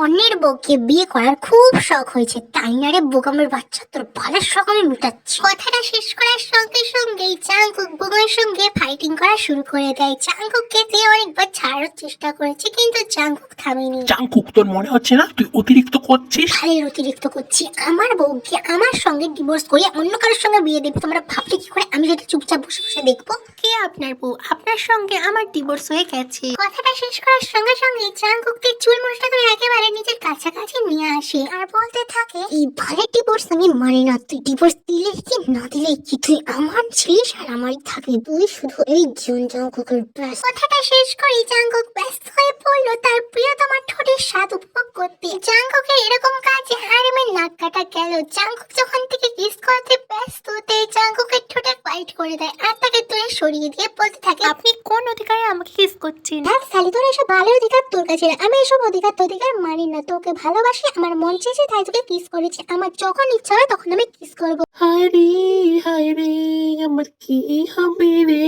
অন্যের বউকে বিয়ে করার খুব শখ হয়েছে, তাই না রে বোকামের বাচ্চা? তোর ভালোর শখ আমি মেটাচ্ছি। কথাটা শেষ করার সঙ্গে সঙ্গেই চাঙ্কুক বোকামের সঙ্গে ফাইটিং করা শুরু করে দেয়। চাঙ্কুককে দিয়ে অনেকবার ছাড়ার চেষ্টা করেছে, কিন্তু চাঙ্কুক থামেনি। চাঙ্কুক, তোর মনে হচ্ছে না তুই অতিরিক্ত করছিস? ভালোই অতিরিক্ত করছি। আমার বউকে আমার সঙ্গে ডিভোর্স করে অন্য কারোর সঙ্গে বিয়ে দেবে, তোমরা ভাবলে কি করে আমি সেটা চুপচাপ বসে বসে দেখবো? কে আপনার বউ? আপনার সঙ্গে আমার ডিভোর্স হয়ে গেছে। কথাটা শেষ করার সঙ্গে সঙ্গে চাঙ্কুককে চুল মুঠটা করে একেবারে নিজের কাছাকাছি নিয়ে আসে আর বলতে থাকে, এই ভালো ডিভোর্স আমি মানি না। তুই ডিভোর্স দিলে কি না দিলে কি, তুই আমার ছিলিস আর আমারই থাকবি, তুই শুধু এই জীবন। চাঙ্কুকের ব্যাস কথাটা শেষ করে চাঙ্কুক ব্যস্ত হয়ে পড়লো তার প্রিয়তমার ঠোঁটের স্বাদ উপভোগ করতে। চাঙ্কুকের এরকম কাজে আরেমের নাক কাটা গেল। চাঙ্কুক যখন থেকে কিস করতে ব্যস্ত, তাই চাঙ্কুকের ঠোঁটে বাইট করে দেয় আর তাকে দূরে সরিয়ে দিয়ে বলতে থাকে, আপনি কোন অধিকারে আমাকে কিস করছেন? দেখ শালি, তোর এসব ভালো অধিকার তোর কাছে না। আমি এসব অধিকার মানি না। তোকে ভালোবাসি, আমার মন চেয়েছে তাই তোকে কিস করেছি। আমার যখন ইচ্ছা হয় তখন আমি কিস করবো। হায় রে আমার কি হবে রে,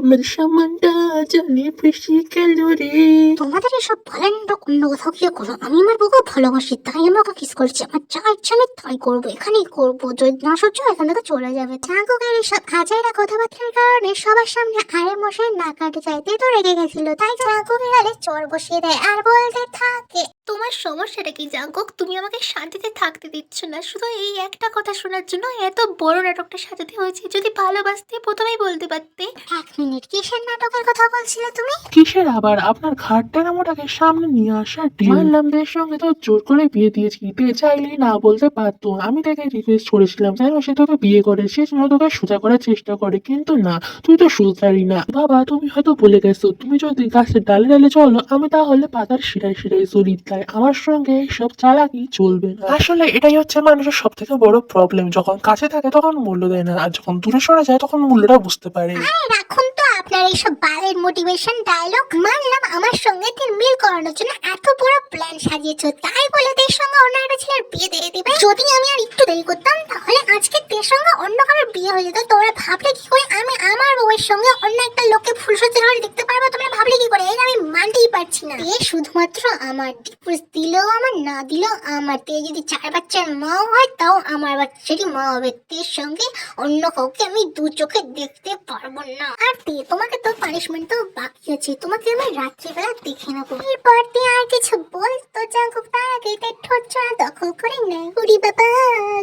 আমার সামানটা জলে ভেসে গেল রে। তোমাদের এসব বলেন অন্য কোথাও গিয়ে করো। আমি আমার বউকে ভালোবাসি, তাই আমি ওকে কিস করছি। আমার যা ইচ্ছা আমি তাই করবো, এখানেই করবো। যদি না সহ্য হয় এখান থেকে চলে যাবে। চাঙ্কুকের এসব আজাইরা কথাবার্তার কারণে সবার সামনে আরে মশাই না কাটে যাইতে তো রেগে গেছিল, তাই চাঙ্কুকের গালে চড় বসিয়ে দেয় আর বলতে থাকে, তোমার সমস্যাটা কি জাঙ্কুক? তুমি আমাকে শান্তিতে থাকতে দিচ্ছ না, শুধু এই একটা কথা শোনার জন্য এত বড় নাটকটা সাজাতে হয়েছে। যদি ভালোবাসতে প্রথমেই বলতে পারতে। 1 মিনিট, কিসের নাটকের কথা বলছিলে তুমি? কিসের আবার? আপনার ঘাটটার আমটাকে সামনে নিয়ে আসা মানলামদের সঙ্গে তো জোর করে বিয়ে দিয়েছি, তে চাইলেই না বলতে পারতো। আমি তাকে রিকোয়েস্ট করেছিলাম যেন সে তোকে বিয়ে করে, সে যেন তোকে সোজা করার চেষ্টা করে, কিন্তু না, তুই তো সুধারি না। বাবা, তুমি হয়তো বলে গেছো তুমি যদি গাছের ডালে ডালে চলো, আমি তাহলে পাতার শিরায় শিরায় চলি। তাই আমার সঙ্গে সব চালাকি চলবে না। আসলে এটাই হচ্ছে মানুষের সব থেকে বড় প্রবলেম, যখন কাছে থাকে তখন মূল্য দেয় না, আর যখন দূরে সরে যায় তখন মূল্যটা বুঝতে পারে। আরে রাখুন তো আপনার এইসব বালের মোটিভেশন ডায়লগ। মানলাম আমার সঙ্গে তিন মিল করানোর জন্য এত বড় প্ল্যান সাজিয়েছো, তাই বলে তের সঙ্গে অন্য একটা ছেলের বিয়ে দিয়ে দিবে? যদি আমি আর একটু দেরি করতাম তাহলে আজকে তের সঙ্গে অন্য কারোর বিয়ে হয়ে যেত। তোমরা ভাবলে কি করে আমি আমার বউয়ের সঙ্গে অন্য একটা লোককে ফুলসজ্জা করে দেখতে পারবো? তোমরা ভাবলে কি করে? এটা আমি মানতেই পারছি না। তে শুধুমাত্র আমার, ডিভোর্স দিলেও আমার, না দিলেও আমার। তে যদি 4 বাচ্চার মা হয় তাও আমার বাচ্চারই মা হবে। তের সঙ্গে অন্য কাউকে আমি দু চোখে দেখতে পারবো না। আর তে, তোমাকে তো পানিশমেন্ট তো বাকি আছে, তোমাকে আমি রাত্রিবেলা দেখে নেবো। এরপর তে আর কিছু বল তো জাঙ্কুক তার আগে তার ঠোঁট চড়া দখল করে নেয়। উরি বাবা,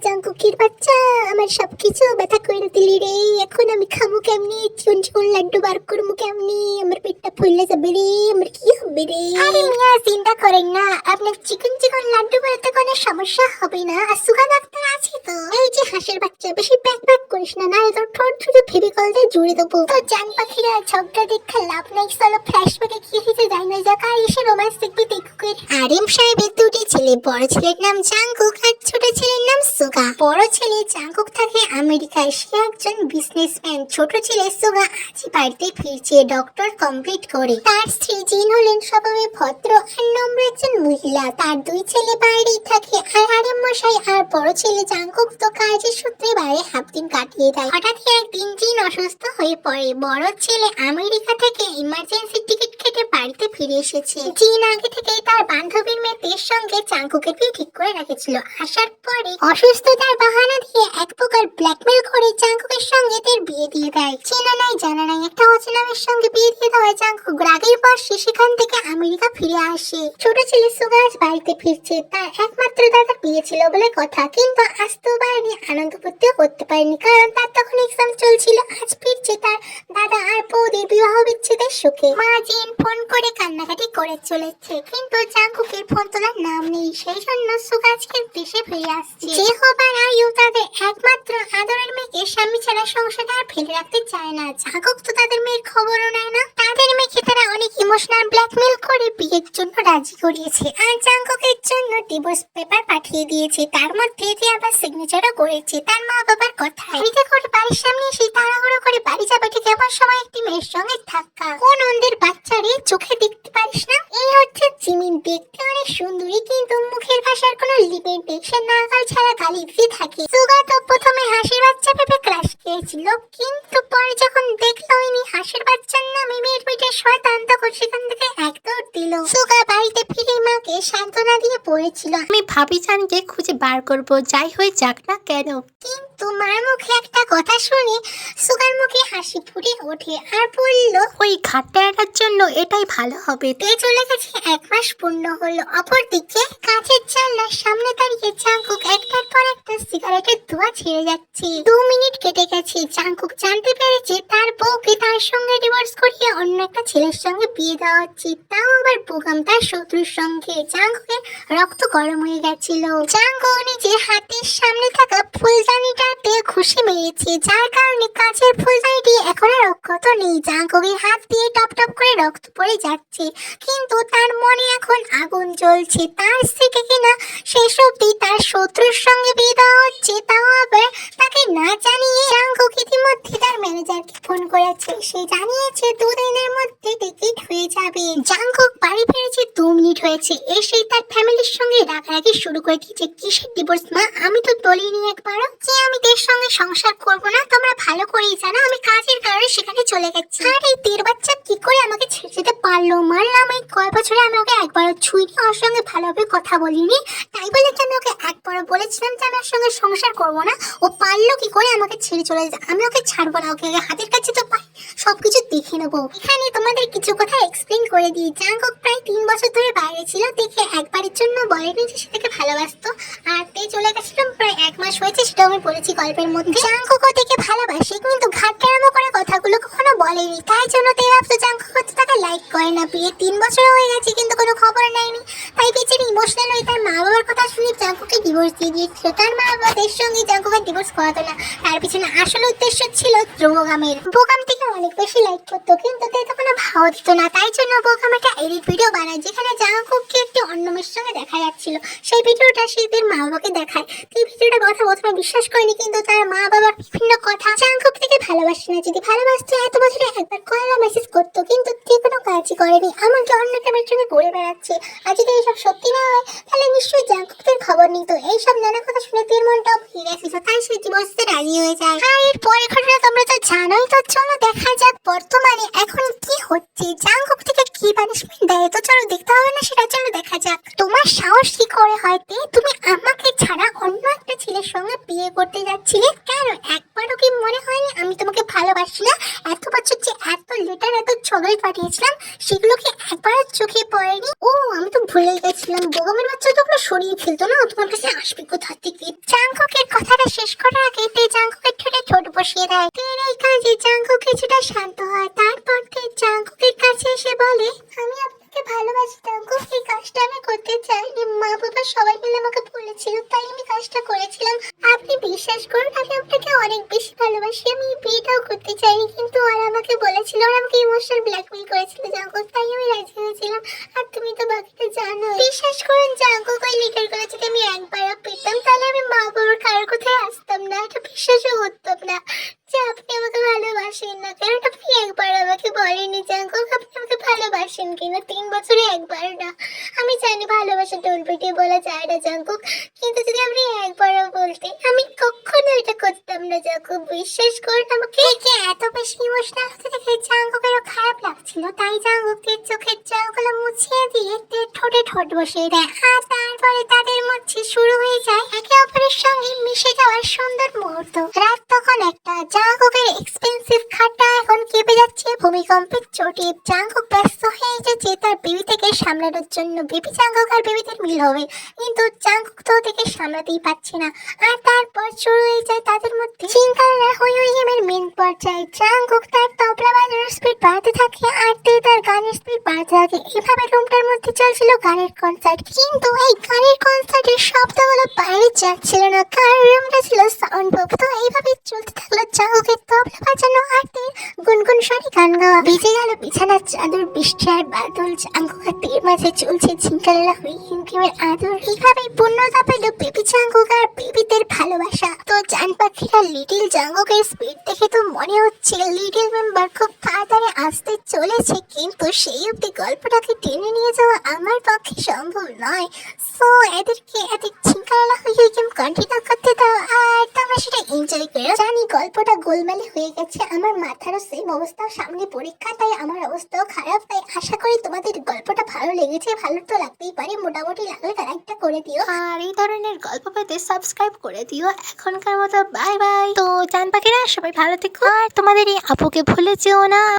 জাঙ্কুকের বাচ্চা, আমার সবকিছু ব্যথা করে দিলি রে। এখন আমি খামু কেমনি? চিকন চিকন লাড্ডু বার করবো কেমনি? আমার পেটটা ফুলে যাবে রে, আমার কি হবে রে? আরে মিয়া, চিন্তা করেন না, আপনার চিকন চিকন লাড্ডু বানাতে কোনো সমস্যা হবে না। আর সুগা ডাক্তার আছে তো। এই যে হাঁসের বাচ্চা, বেশি প্যাক প্যাক করিস না, না তোর ঠোঁট শুধু ফেভিকল দিয়ে জুড়ে দেবো। তো জান পাখিরা ঝগড়া দেখা লাভ নাই, চলো ফ্ল্যাশব্যাকে কি হয়েছে যাই না যাক, আর এসে রোম্যান্স দেখবি দেখুকের। আরেম সাহেবের দুটি ছেলে, বড় ছেলের নাম জাঙ্কুক আর ছোট ছেলের নাম সুগা। বড় ছেলে জাঙ্কুক থাকে আমেরিকায়, সে একজন বিজনেসম্যান। ছোট ছেলে সুগা আজই বাড়িতে ফিরছে ডক্টর কমপ্লিট করে। তার স্ত্রী জিন হলেন স্বভাবে ভদ্র আর নম্র একজন মহিলা। তার 2 ছেলে বাইরেই থাকে, আর আরেম মশাই আর বড় ছেলে জাঙ্কুক তো কাজের সূত্রে বাইরে হাফ দিন কাটিয়ে দেয়। হঠাৎ একদিন জিন অসুস্থ হয়ে পড়ে। বড় ছেলে আমেরিকা থেকে ইমার্জেন্সি টিকিট কেটে বাড়িতে ফিরে এসেছে। জিন আগে থেকেই তার বান্ধবীর মেয়েদের সঙ্গে চাঙ্কুকের বিয়ে ঠিক করে রেখেছিল। আসার পরে অসুস্থতার বাহানা দিয়ে এক প্রকার ব্ল্যাকমেল করে চাঙ্কুকের সঙ্গে তার বিয়ে দিয়ে দেয়। চেনা নাই জানা নাই একটা অচেনা মেয়ের সঙ্গে বিয়ে দিয়ে দেওয়ায় চাঙ্কুক রাগের বশে সেখান থেকে আমেরিকা ফিরে আসে। ছোট ছেলে সুগাজ বাড়িতে ফিরছে। তার একমাত্র দাদার বিয়ে ছিল বলে কথা, কিন্তু আসতেও পারেনি, আনন্দ ফুর্তিও করতে পারেনি, কারণ তার তখন এক্সাম চলছিল। আজ ফিরছে তার দাদা আর বৌদির বিবাহ বিচ্ছেদের সুখে। মা জিন ফোন করে কান্নাকাটি করে চলেছে, কিন্তু জাঙ্কুকের ফোন তোলার নাম নেই। সেই জন্য সুগাজকে দেশে ফিরে আসছে। যে হবার আয়ু তাদের একমাত্র আদরের মেয়েকে স্বামী ছাড়া সংসারে আর ফেলে রাখতে চায় না। জাঙ্কুক তো তাদের মেয়ের খবরও নেয় না। তাদের মেয়েকে তারা অনেক ইমোশনাল ব্ল্যাকমেল করে বিয়ের জন্য রাজি করিয়েছে, আর জাঙ্কুকের জন্য ডিভোর্স পেপার পাঠিয়ে দিয়েছে। তার মধ্যে যে আবার সিগনেচারও করেছে তার মা বাবার কথা। গাড়িতে করে বাড়ির সামনে এসে তাড়াহুড়ো করে বাড়ি যাবে, ঠিক এমন সময় একটি মেয়ের সঙ্গে ধাক্কা। কোন অন্ধের বাচ্চারে চোখে দেখতে পারিস না? এই হচ্ছে জিমিন। দেখতে অনেক সুন্দরী, কিন্তু মুখের ভাষার কোনো লিমিট নেই, সে নাগাল ছাড়া গালি দিয়ে থাকে। সুগা তো প্রথমে হাঁসের বাচ্চা ভেবে ক্রাশ খেয়েছিল, কিন্তু পরে যখন দেখলো ইনি হাঁসের বাচ্চার নামে মেয়ের পেটে শয়তান, তখন সেখান থেকে একদম দৌড় দিল। সুগা বাড়িতে ফিরে মাকে সান্ত্বনা দিয়ে পড়েছিল। আমি ভাবি জানকে খুঁজে বার করব, যাই হয়ে যাক না কেন। কিন্তু মার মুখে একটা কথা শুনে সুগার মুখে হাসি ফুটে ওঠে আর বলল, ওই ঘাটটা এড়ার জন্য এটাই ভালো হবে। তে চলে গেছে 1 মাস পূর্ণ হলো। অপরদিকে কাঁচের জানলার সামনে দাঁড়িয়ে জাংকুক একটার পর একটা সিগারেটের ধোঁয়া ছেড়ে যাচ্ছে। 2 মিনিট কেটে গেছে। জাংকুক জানতে পেরেছে তার বউকে তার সঙ্গে ডিভোর্স করিয়ে অন্য একটা ছেলের সঙ্গে বিয়ে দেওয়া হচ্ছে, তাও আবার বোগাম তার শত্রুর সঙ্গে। জাংকুকের রক্ত গরম হয়ে গেছিল। জাংকুক নিজের হাতের সামনে থাকা ফুলদানিটাতে খুশি মেরেছে, যার কারণে কাঁচের ফুলদানিটি এখন আর অক্ষত নেই। জাংকুকের হাত দিয়ে টপ টপ করে রক্ত পড়ে যাচ্ছে, কিন্তু তার মনে এখন আগুন জ্বলছে। তার স্ত্রীকে কিনা শেষ অবধি তার শত্রুর সঙ্গে বিয়ে দেওয়া হচ্ছে, তাও আবার তাকে না জানিয়ে। জাংকুক ইতিমধ্যে তার ম্যানেজারকে ফোন করেছে। সে জানিয়েছে 2 দিনের মধ্যে টিকিট হয়ে যাবে। জাংকুক বাড়ি ফিরেছে 2 মিনিট হয়েছে, এসেই তার ফ্যামিলির সঙ্গে রাগারাগি শুরু করে দিয়েছে। কিসের ডিভোর্স মা? আমি তো বলিনি একবারও যে আমি তোর সঙ্গে সংসার করব না। তোমরা ভালো করেই জানো আমি কাজের কারণে সেখানে চলে গেছি। আর এই 3 বাচ্চা কি করে আমাকে ছেড়ে যেতে পারলো? মানলাম এই কয় বছরে আমি ওকে একবারও ছুঁইনি, ওর সঙ্গে ভালোভাবে কথা বলিনি, তাই বলে কি আমি ওকে একবারও বলেছিলাম যে আমি ওর সঙ্গে সংসার করবো না? ও পারলো কি করে আমাকে ছেড়ে চলে যেতে? আমি ওকে ছাড়বো না, ওকে হাতের কাছে তো পাই, সবকিছু দেখে নেবো। এখানে তোমাদের কিছু কথা এক্সপ্লেন করে দিই। জাংকুক প্রায় 3 বছর ধরে বাইরে ছিল, দেখে একবারের জন্য বলেনি যে সেটাকে ভালোবাসতো। আর তে চলে গেছিলাম প্রায় 1 মাস হয়েছে, সেটাও আমি বলেছি গল্পের মধ্যে। জাংকুক ওদেরকে ভালোবাসে, কিন্তু ঘাটটারামো করে কথাগুলো কখনো বলেনি, তাই জন্য তে ভাবতো জাংকুক হচ্ছে তাকে লাইক করে না। বিয়ে 3 বছর হয়ে গেছে কিন্তু কোনো খবর নেয়নি, তাই বেচারি ইমোশনাল হয়ে তার মা বাবার কথা শুনে জাংকুককে ডিভোর্স দিয়ে দিয়েছিল। তার মা বাবাদের সঙ্গে জাংকুকের ডিভোর্স করাতো না, তার পিছনে আসল উদ্দেশ্য ছিল বোগামের। বোগাম থেকে অনেক বেশি লাইক করতো, কিন্তু তে তো কোনো ভাও দিত না, তাই জন্য বোগাম একটা এডিট ভিডিও বানায় যেখানে জাংকুককে একটি অন্য মেয়ের সঙ্গে দেখা যাচ্ছিল। সেই ভিডিওটা সে তার মা বাবাকে দেখায়। এই ভিডিওটা কথা প্রথমে বিশ্বাস করেনি, কিন্তু তার মা বাবার বিভিন্ন কথা জাংকুক থেকে ভালোবাসে না। যদি ভালোবাসতো এত বছরে একবার কল বা মেসেজ করতো, কিন্তু তে কোনো কাজই করেনি, এমনকি অন্য একটা মেয়ের সঙ্গে ঘুরে বেড়াচ্ছে। আর যদি এইসব সত্যি না হয় তাহলে নিশ্চয়ই জাংকুকের খবর নিত। এইসব নানা কথা শুনে তের মনটাও ভেঙে গেছিল, তাই সে ডিভোর্সে রাজি হয়ে যায়। আর এর পরের ঘটনা তোমরা তো জানোই। তো চলো দেখা যাক বর্তমানে এখন কি হচ্ছে, জাংকুক থেকে কি পানিশমেন্ট দেয়। তো চলো দেখতে হবে না সেটা, চলো দেখা যাক। তোমার সাহস কি করে হয় তে? তুমি আমাকে ছাড়া অন্য একটা ছেলের সঙ্গে বিয়ে করতে যাচ্ছিলে কেন? একবারও কি মনে হয়নি আমি তোমাকে ভালোবাসি না? এত বছর যে এত লেটার এত ছবি পাঠিয়েছিলাম সেগুলো কি একবারও চোখে পড়েনি? ও আমি তো ভুলে গেছিলাম, বোগামের বাচ্চা তো ওগুলো সরিয়ে ফেলতো না, তোমার কাছে আসবে কোথা থেকে? জাংকুকের কথাটা শেষ করার আগে তে জাংকুকের ঠোঁটে ঠোঁট বসিয়ে দেয়। তের এই কাজে জাংকুক কিছুটা শান্ত হয়। তারপর তে জাংকুকের কাছে এসে বলে, আমি আপনাকে ভালোবাসি জাংকুক, এই কাজটা আমি করতে চাইনি, মা বাবা সবাই মিলে আমাকে বলেছিল তাই আমি কাজটা করেছিলাম। আপনি বিশ্বাস করুন আমি আপনাকে অনেক বেশি ভালোবাসি, আমি এই বিয়েটাও করতে চাইনি, কিন্তু আর আমাকে বলেছিল, আর আমাকে ইমোশনাল ব্ল্যাকমেল করেছিল জাংকুক, তাই আমি রাজি হয়েছিলাম। আর তুমি তো বাকিটা জানো। বিশ্বাস করুন জাংকুক ওই লেটারগুলো যদি আমি একবারও পেতাম তাহলে আমি মা বাবার কারোর কোথায় আসতাম না, এটা বিশ্বাসও করতাম না যে আপনি আমাকে ভালোবাসেন না। কারণ আপনি একবার আমাকে বলেনি জাংকুক আপনি আমাকে ভালোবাসেন কিনা, 3 বছরে একবার না। আমি জানি ভালোবাসা টোল পিটিয়ে বলা যায় না জাংকুক, কিন্তু যদি আপনি একবারও বলতে আমি কখনো এটা করতাম না জাংকুক, বিশ্বাস করুন আমাকে। এত বেশি ইমোশনাল হতে দেখে জাংকুকেরও খারাপ লাগছিল, তাই জাংকুকের চোখের জলগুলো মুছিয়ে দিয়ে তের ঠোঁটে ঠোঁট বসিয়ে দেয়। আর তারপরে তাদের মধ্যে শুরু হয়ে যায় একে অপরের সঙ্গে মিশে যাওয়ার সুন্দর মুহূর্ত। রাত তখন একটা, জাংকুকের এক্সপেন্সিভ খাটটা এখন কেঁপে যাচ্ছে ভূমিকম্পের চোটে। জাংকুক ব্যস্ত হয়ে যাচ্ছে তার বেবি থেকে সামলানোর জন্য। বেবি জাংকুক আর বেবিদের মিল হবে, কিন্তু জাংকুক তো ওদেরকে সামলাতেই পারছে না। আর তারপর শুরু হয়ে যায় তাদের মধ্যে চিঙ্কালা হই হই গেমের মেন পর্যায়ে। জাংকুক তার তবলা বাজানোর স্পিড বাড়াতে থাকে আর তে তার গানের স্পিড বাড়াতে থাকে। এভাবে রুমটার মধ্যে চলছিল গানের কনসার্ট, কিন্তু এই গানের কনসার্টের শব্দগুলো বাইরে যাচ্ছিল না, কারণ রুমটা ছিল সাউন্ড প্রুফ। তো এইভাবে চলতে থাকলো জাংকুকের তবলা বাজানো আর তের গুনগুন স্বরে গান গাওয়া। ভিজে গেল বিছানার চাদর, বৃষ্টি আর বাদল। জাংকুক আর তের মাঝে চলছে চিঙ্কালা হই গেমের আদর। এইভাবেই পূর্ণতা পেল বেবি জাংকুক আর বেবিদের ভালোবাসা। তো জান পাখিরা লিটল জাংকুকের স্পিড দেখে তো মনে হচ্ছে লিটল মেম্বার খুব তাড়াতাড়ি আসতে চলেছে, কিন্তু সেই অব্দি গল্পটাকে টেনে নিয়ে যাওয়া আমার পক্ষে সম্ভব নয়। সো এদেরকে এদের চিঙ্কালা হয়ে গেম কন্টিনিউ করতে দাও। আর তোমরা তোমরা সেটা এনজয় করো। জানি গল্পটা গোলমালে হয়ে গেছে, আমার মাথারও সেম অবস্থা, সামনে পরীক্ষা, তাই আমার অবস্থাও খারাপ। তাই আশা করি তোমাদের গল্পটা ভালো লেগেছে। ভালো তো লাগতেই পারে, মোটামুটি লাগলে লাইকটা করে দিও। আর এই ধরনের গল্প পেতে সাবস্ক্রাইব করে দিও। এখনকার মতো বাই বাই। তো জান পাখিরা সবাই ভালো থেকো, আর তোমাদের এই আপুকে ভুলে যেও না।